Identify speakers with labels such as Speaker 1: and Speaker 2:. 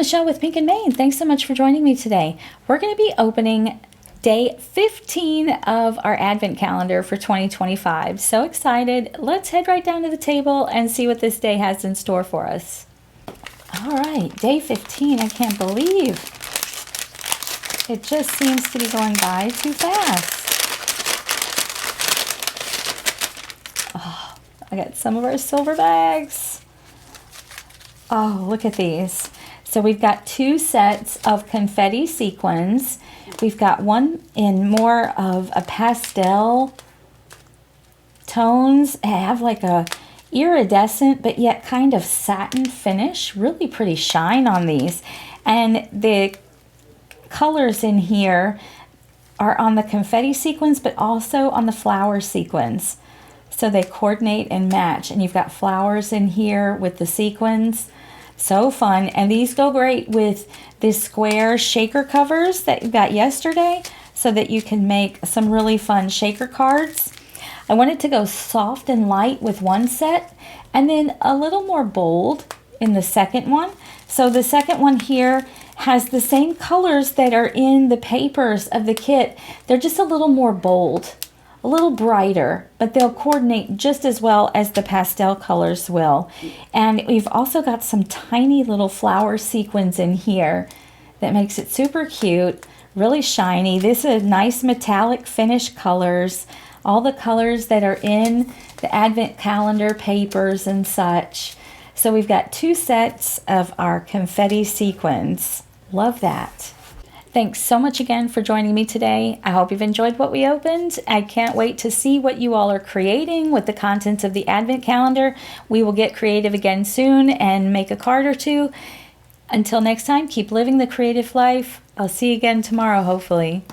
Speaker 1: Michelle with Pink and Maine. Thanks so much for joining me today. We're going to be opening day 15 of our Advent calendar for 2025. So excited. Let's head right down to the table and see what this day has in store for us. All right, day 15. I can't believe it just seems to be going by too fast. Oh, I got some of our silver bags. Oh, look at these. So we've got 2 sets of confetti sequins. We've got one in more of a pastel tones. They have like a iridescent but yet kind of satin finish. Really pretty shine on these. And the colors in here are on the confetti sequins but also on the flower sequins. So they coordinate and match. And you've got flowers in here with the sequins. So fun. And these go great with the square shaker covers that you got yesterday so that you can make some really fun shaker cards. I wanted to go soft and light with one set and then a little more bold in the second one. So the second one here has the same colors that are in the papers of the kit. They're just a little more bold, a little brighter, but they'll coordinate just as well as the pastel colors will. And we've also got some tiny little flower sequins in here that makes it super cute, really shiny. This is nice metallic finish colors, all the colors that are in the Advent calendar papers and such. So we've got 2 sets of our confetti sequins. Love that. Thanks so much again for joining me today. I hope you've enjoyed what we opened. I can't wait to see what you all are creating with the contents of the Advent calendar. We will get creative again soon and make a card or 2. Until next time, keep living the creative life. I'll see you again tomorrow, hopefully.